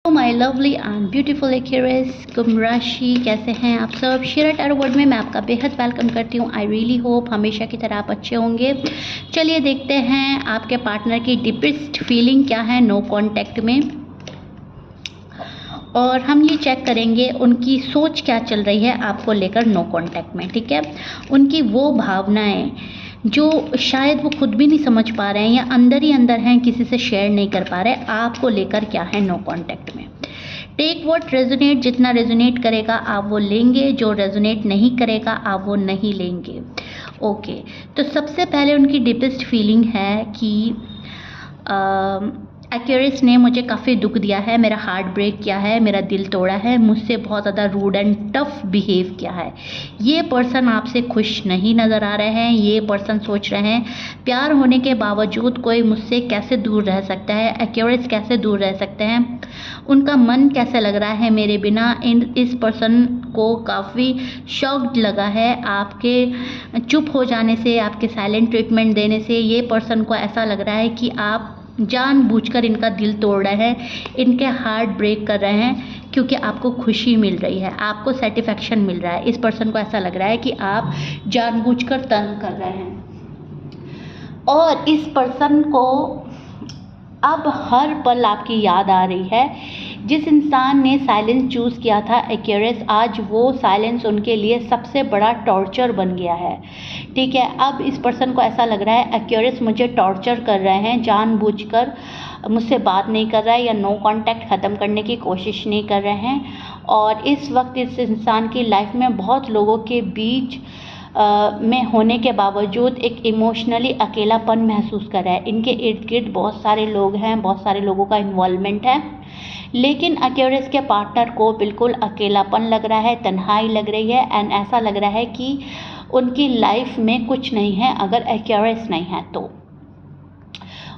My lovely and beautiful Aquarius कुंभ राशि, कैसे हैं आप सब। शेयर टैरो वर्ड में मैं आपका बेहद वेलकम करती हूँ। आई रियली होप हमेशा की तरह आप अच्छे होंगे। चलिए देखते हैं आपके पार्टनर की डीपेस्ट फीलिंग क्या है नो कांटेक्ट में, और हम ये चेक करेंगे उनकी सोच क्या चल रही है आपको लेकर नो कांटेक्ट में। ठीक है, उनकी वो भावनाएं जो शायद वो खुद भी नहीं समझ पा रहे हैं या अंदर ही अंदर हैं, किसी से शेयर नहीं कर पा रहे, आपको लेकर क्या है नो कांटेक्ट में। टेक व्हाट रेजोनेट, जितना रेजोनेट करेगा आप वो लेंगे, जो रेजोनेट नहीं करेगा आप वो नहीं लेंगे। ओके, तो सबसे पहले उनकी डीपेस्ट फीलिंग है कि एक्यूरेस ने मुझे काफ़ी दुख दिया है, मेरा हार्ट ब्रेक किया है, मेरा दिल तोड़ा है, मुझसे बहुत ज़्यादा रूड एंड टफ बिहेव किया है। ये पर्सन आपसे खुश नहीं नज़र आ रहे हैं। ये पर्सन सोच रहे हैं प्यार होने के बावजूद कोई मुझसे कैसे दूर रह सकता है, एक्यूरेस कैसे दूर रह सकते हैं, उनका मन कैसे लग रहा है मेरे बिना। इस पर्सन को काफ़ी शॉक्ड लगा है आपके चुप हो जाने से, आपके साइलेंट ट्रीटमेंट देने से। ये पर्सन को ऐसा लग रहा है कि आप जानबूझकर इनका दिल तोड़ रहे हैं, इनके हार्ट ब्रेक कर रहे हैं, क्योंकि आपको खुशी मिल रही है, आपको सेटिस्फैक्शन मिल रहा है। इस पर्सन को ऐसा लग रहा है कि आप जानबूझकर तंग कर रहे हैं, और इस पर्सन को अब हर पल आपकी याद आ रही है। जिस इंसान ने साइलेंस चूज़ किया था एक्यूरेस, आज वो साइलेंस उनके लिए सबसे बड़ा टॉर्चर बन गया है। ठीक है, अब इस पर्सन को ऐसा लग रहा है एक्यूरेस मुझे टॉर्चर कर रहे हैं, जानबूझकर मुझसे बात नहीं कर रहा है या नो कांटेक्ट ख़त्म करने की कोशिश नहीं कर रहे हैं। और इस वक्त इस इंसान की लाइफ में बहुत लोगों के बीच में होने के बावजूद एक इमोशनली अकेलापन महसूस कर रहा है। इनके इर्द गिर्द बहुत सारे लोग हैं, बहुत सारे लोगों का इन्वॉल्वमेंट है, लेकिन एक्यूरेस के पार्टनर को बिल्कुल अकेलापन लग रहा है, तन्हाई लग रही है, एंड ऐसा लग रहा है कि उनकी लाइफ में कुछ नहीं है अगर एक्यूरेस नहीं है तो।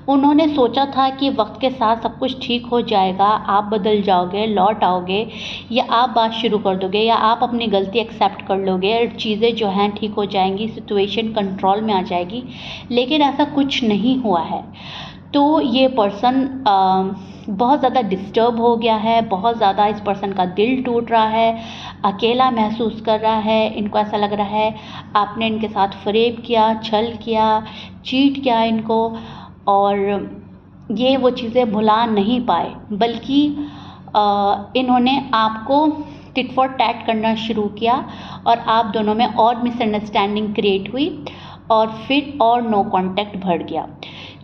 उन्होंने सोचा था कि वक्त के साथ सब कुछ ठीक हो जाएगा, आप बदल जाओगे, लौट आओगे, या आप बात शुरू कर दोगे, या आप अपनी गलती एक्सेप्ट कर लोगे, चीज़ें जो हैं ठीक हो जाएंगी, सिचुएशन कंट्रोल में आ जाएगी, लेकिन ऐसा कुछ नहीं हुआ है। तो ये पर्सन बहुत ज़्यादा डिस्टर्ब हो गया है, बहुत ज़्यादा इस पर्सन का दिल टूट रहा है, अकेला महसूस कर रहा है। इनको ऐसा लग रहा है आपने इनके साथ फरेब किया, छल किया, चीट किया इनको, और ये वो चीज़ें भुला नहीं पाए, बल्कि इन्होंने आपको टिट फॉर टैट करना शुरू किया, और आप दोनों में और मिसअंडरस्टैंडिंग क्रिएट हुई, और फिर और नो कांटेक्ट बढ़ गया।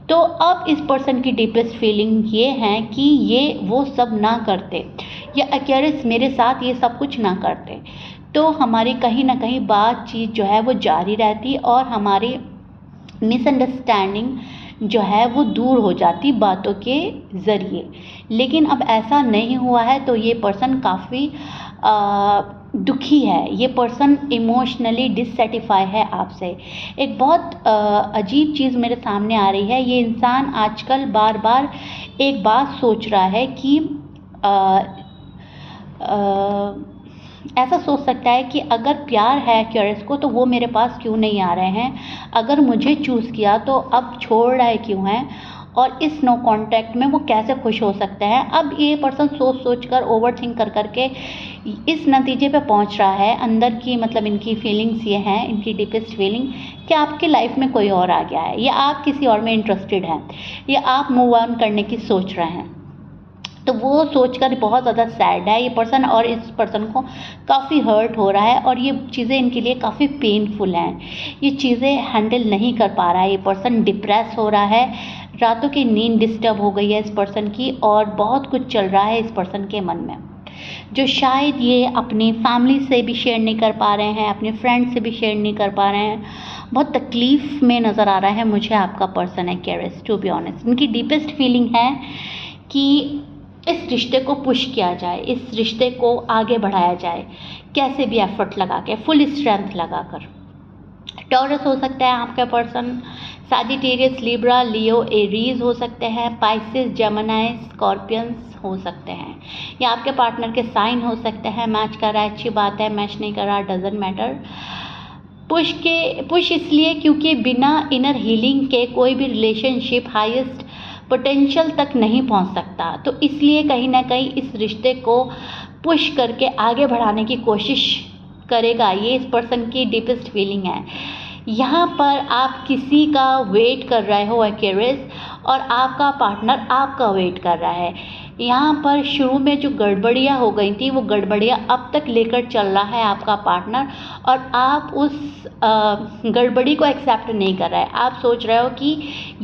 तो अब इस पर्सन की डीपेस्ट फीलिंग ये है कि ये वो सब ना करते, या एक्यूरेस मेरे साथ ये सब कुछ ना करते, तो हमारी कहीं ना कहीं बातचीत जो है वो जारी रहती, और हमारी मिसअंडरस्टैंडिंग जो है वो दूर हो जाती बातों के ज़रिए। लेकिन अब ऐसा नहीं हुआ है, तो ये पर्सन काफ़ी दुखी है। ये पर्सन इमोशनली डिससेटिस्फाई है आपसे। एक बहुत अजीब चीज़ मेरे सामने आ रही है। ये इंसान आजकल बार बार एक बात सोच रहा है कि ऐसा सोच सकता है कि अगर प्यार है एक्यूरेस को तो वो मेरे पास क्यों नहीं आ रहे हैं, अगर मुझे चूज़ किया तो अब छोड़ रहे क्यों हैं, और इस नो कांटेक्ट में वो कैसे खुश हो सकते हैं। अब ये पर्सन सोच कर ओवर थिंक कर करके इस नतीजे पे पहुंच रहा है अंदर की, मतलब इनकी फीलिंग्स ये हैं, इनकी डीपेस्ट फीलिंग कि आपकी लाइफ में कोई और आ गया है, या आप किसी और में इंटरेस्टेड हैं, या आप मूव ऑन करने की सोच रहे हैं। तो वो सोचकर बहुत ज़्यादा सैड है ये पर्सन, और इस पर्सन को काफ़ी हर्ट हो रहा है, और ये चीज़ें इनके लिए काफ़ी पेनफुल हैं। ये चीज़ें हैंडल नहीं कर पा रहा है ये पर्सन, डिप्रेस हो रहा है, रातों की नींद डिस्टर्ब हो गई है इस पर्सन की, और बहुत कुछ चल रहा है इस पर्सन के मन में, जो शायद ये अपनी फैमिली से भी शेयर नहीं कर पा रहे हैं, अपने फ्रेंड से भी शेयर नहीं कर पा रहे हैं। बहुत तकलीफ़ में नज़र आ रहा है मुझे आपका percent accuracy, to be honest. इनकी डीपेस्ट फीलिंग है कि इस रिश्ते को पुश किया जाए, इस रिश्ते को आगे बढ़ाया जाए, कैसे भी एफर्ट लगा के, फुल स्ट्रेंथ लगा कर। टॉरस हो सकता है आपका पर्सन, सैजिटेरियस, लिब्रा, लियो, एरीज हो सकते हैं, पाइसेस, जेमिनी, स्कॉर्पियंस हो सकते हैं, या आपके पार्टनर के साइन हो सकते हैं। मैच कर रहा है अच्छी बात है, मैच नहीं कर रहा डजंट मैटर। पुश इसलिए क्योंकि बिना इनर हीलिंग के कोई भी रिलेशनशिप हाईएस्ट पोटेंशियल तक नहीं पहुंच सकता। तो इसलिए कहीं ना कहीं इस रिश्ते को पुश करके आगे बढ़ाने की कोशिश करेगा। ये इस पर्सन की डीपेस्ट फीलिंग है। यहाँ पर आप किसी का वेट कर रहे हो एक्वेरियस, और आपका पार्टनर आपका वेट कर रहा है। यहाँ पर शुरू में जो गड़बड़ियाँ हो गई थी वो गड़बड़ियाँ अब तक लेकर चल रहा है आपका पार्टनर, और आप उस गड़बड़ी को एक्सेप्ट नहीं कर रहे हैं। आप सोच रहे हो कि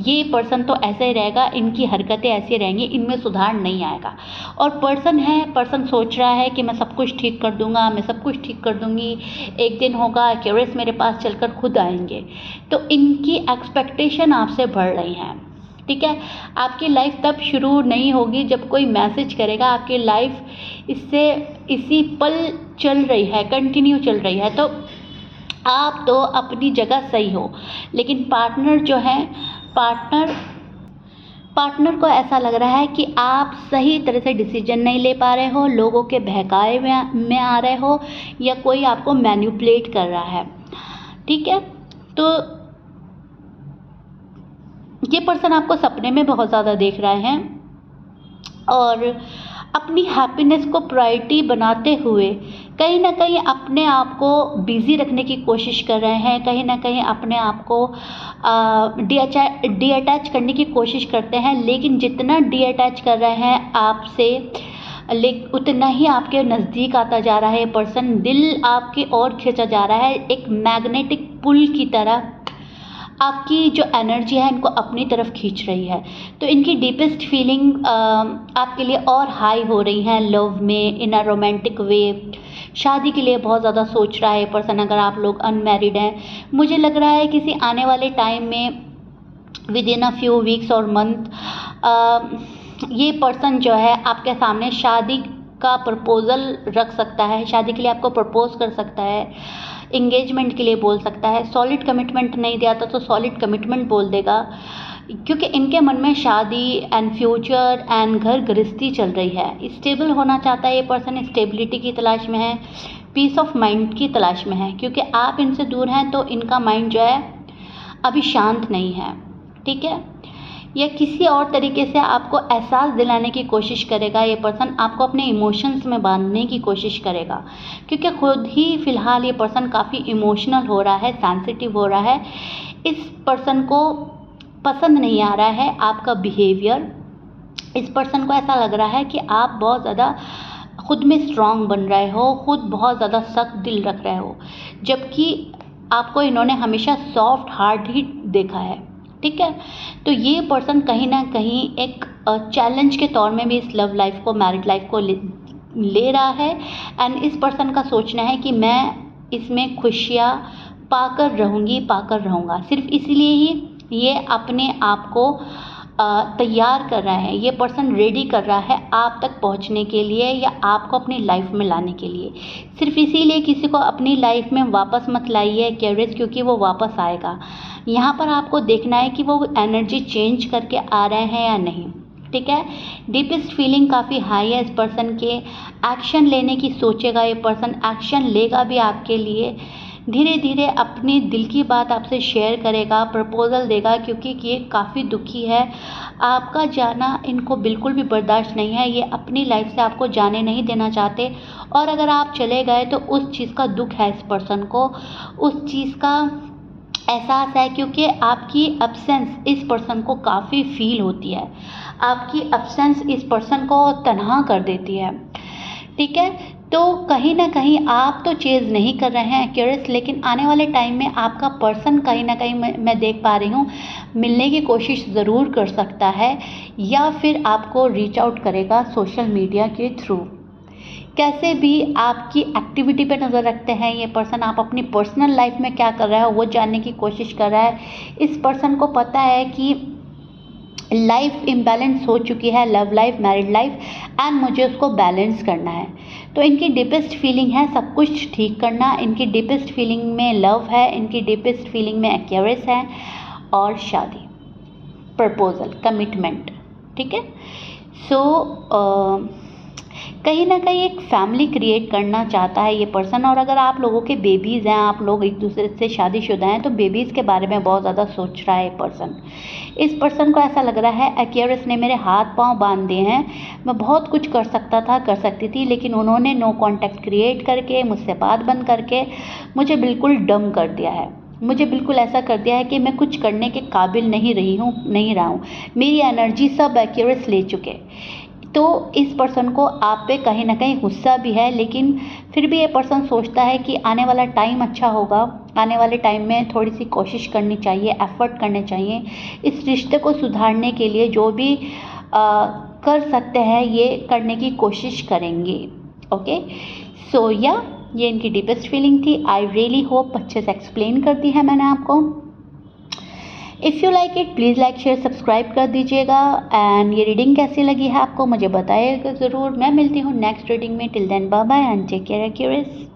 ये पर्सन तो ऐसे ही रहेगा, इनकी हरकतें ऐसी रहेंगी, इनमें सुधार नहीं आएगा। और पर्सन सोच रहा है कि मैं सब कुछ ठीक कर दूंगा, मैं सब कुछ ठीक कर दूंगी, एक दिन होगा एक्वेरियस मेरे पास चलकर खुद आएंगे। तो इनकी एक्सपेक्टेशन आपसे बढ़ रही हैं, ठीक है। आपकी लाइफ तब शुरू नहीं होगी जब कोई मैसेज करेगा। आपकी लाइफ इसी पल चल रही है, कंटिन्यू चल रही है। तो आप तो अपनी जगह सही हो, लेकिन पार्टनर जो है, पार्टनर को ऐसा लग रहा है कि आप सही तरह से डिसीजन नहीं ले पा रहे हो, लोगों के बहकावे में आ रहे हो, या कोई आपको मैनिपुलेट कर रहा है, ठीक है। तो ये पर्सन आपको सपने में बहुत ज़्यादा देख रहे हैं, और अपनी हैप्पीनेस को प्रायोरिटी बनाते हुए कहीं ना कहीं अपने आप को बिज़ी रखने की कोशिश कर रहे हैं। कहीं ना कहीं अपने आप को डी-अटैच करने की कोशिश करते हैं, लेकिन जितना डी-अटैच कर रहे हैं आपसे, उतना ही आपके नज़दीक आता जा रहा है पर्सन। दिल आपकी ओर खींचा जा रहा है, एक मैग्नेटिक पुल की तरह आपकी जो एनर्जी है इनको अपनी तरफ खींच रही है। तो इनकी डीपेस्ट फीलिंग आपके लिए और हाई हो रही है लव में, इन अ रोमांटिक वे। शादी के लिए बहुत ज़्यादा सोच रहा है पर्सन। अगर आप लोग अनमैरिड हैं, मुझे लग रहा है किसी आने वाले टाइम में, with in a few weeks और मंथ, ये पर्सन जो है आपके सामने शादी का प्रपोजल रख सकता है, शादी के लिए आपको प्रपोज कर सकता है, इंगेजमेंट के लिए बोल सकता है। सॉलिड कमिटमेंट नहीं दिया था तो सॉलिड कमिटमेंट बोल देगा, क्योंकि इनके मन में शादी एंड फ्यूचर एंड घर गृहस्थी चल रही है। स्टेबल होना चाहता है ये पर्सन, स्टेबिलिटी की तलाश में है, पीस ऑफ माइंड की तलाश में है। क्योंकि आप इनसे दूर हैं तो इनका माइंड जो है अभी शांत नहीं है, ठीक है। या किसी और तरीके से आपको एहसास दिलाने की कोशिश करेगा ये पर्सन, आपको अपने इमोशंस में बांधने की कोशिश करेगा, क्योंकि खुद ही फ़िलहाल ये पर्सन काफ़ी इमोशनल हो रहा है, सेंसिटिव हो रहा है। इस पर्सन को पसंद नहीं आ रहा है आपका बिहेवियर। इस पर्सन को ऐसा लग रहा है कि आप बहुत ज़्यादा खुद में स्ट्रांग बन रहे हो, खुद बहुत ज़्यादा सख्त दिल रख रहे हो, जबकि आपको इन्होंने हमेशा सॉफ्ट हार्ट ही देखा है, ठीक है। तो ये पर्सन कहीं ना कहीं एक चैलेंज के तौर में भी इस लव लाइफ को, मैरिड लाइफ को ले रहा है। एंड इस पर्सन का सोचना है कि मैं इसमें खुशियाँ पाकर रहूँगा। सिर्फ इसीलिए ही ये अपने आप को तैयार कर रहा है, ये पर्सन रेडी कर रहा है आप तक पहुंचने के लिए, या आपको अपनी लाइफ में लाने के लिए। सिर्फ इसीलिए किसी को अपनी लाइफ में वापस मत लाइए क्यूरियस, क्योंकि वो वापस आएगा। यहाँ पर आपको देखना है कि वो एनर्जी चेंज करके आ रहे हैं या नहीं, ठीक है। डीपेस्ट फीलिंग काफ़ी हाई है इस पर्सन के। एक्शन लेने की सोचेगा ये पर्सन, एक्शन लेगा भी आपके लिए। धीरे धीरे अपने दिल की बात आपसे शेयर करेगा, प्रपोजल देगा, क्योंकि ये काफ़ी दुखी है। आपका जाना इनको बिल्कुल भी बर्दाश्त नहीं है, ये अपनी लाइफ से आपको जाने नहीं देना चाहते। और अगर आप चले गए तो उस चीज़ का दुख है इस पर्सन को, उस चीज़ का एहसास है, क्योंकि आपकी एब्सेंस इस पर्सन को काफ़ी फील होती है। आपकी एब्सेंस इस पर्सन को तन्हा कर देती है, ठीक है। तो कहीं ना कहीं आप तो चेज़ नहीं कर रहे हैं क्यूरियस, लेकिन आने वाले टाइम में आपका पर्सन कहीं ना कहीं मैं देख पा रही हूँ मिलने की कोशिश ज़रूर कर सकता है, या फिर आपको रीच आउट करेगा सोशल मीडिया के थ्रू। कैसे भी आपकी एक्टिविटी पे नज़र रखते हैं ये पर्सन, आप अपनी पर्सनल लाइफ में क्या कर रहे हो वो जानने की कोशिश कर रहा है। इस पर्सन को पता है कि लाइफ इम्बैलेंस हो चुकी है, love life, married life, and मुझे उसको बैलेंस करना है। तो इनकी डीपेस्ट फीलिंग है सब कुछ ठीक करना। इनकी डीपेस्ट फीलिंग में लव है, इनकी डीपेस्ट फीलिंग में एक्वेरियस है, और शादी, प्रपोजल, कमिटमेंट, ठीक है। सो कहीं ना कहीं एक फैमिली क्रिएट करना चाहता है ये पर्सन। और अगर आप लोगों के बेबीज़ हैं, आप लोग एक दूसरे से शादीशुदा हैं, तो बेबीज़ के बारे में बहुत ज़्यादा सोच रहा है ये पर्सन। इस पर्सन को ऐसा लग रहा है एक्वेरियस ने मेरे हाथ पांव बांध दिए हैं, मैं बहुत कुछ कर सकता था, कर सकती थी, लेकिन उन्होंने नो कांटेक्ट क्रिएट करके, मुझसे बात बंद करके मुझे बिल्कुल डम कर दिया है। मुझे बिल्कुल ऐसा कर दिया है कि मैं कुछ करने के काबिल नहीं रहा हूँ। मेरी एनर्जी सब एक्वेरियस ले चुके। तो इस पर्सन को आप पे कहीं ना कहीं गुस्सा भी है, लेकिन फिर भी ये पर्सन सोचता है कि आने वाला टाइम अच्छा होगा, आने वाले टाइम में थोड़ी सी कोशिश करनी चाहिए, एफर्ट करने चाहिए। इस रिश्ते को सुधारने के लिए जो भी कर सकते हैं ये करने की कोशिश करेंगे। ओके, सो या ये इनकी डीपेस्ट फीलिंग थी। आई रियली होप अच्छे से एक्सप्लेन कर दी है मैंने आपको। If you like it please like share subscribe कर दीजिएगा। एंड ये रीडिंग कैसी लगी है आपको मुझे बताइएगा ज़रूर। मैं मिलती हूँ नेक्स्ट रीडिंग में। Till then bye bye and take care Aquarius.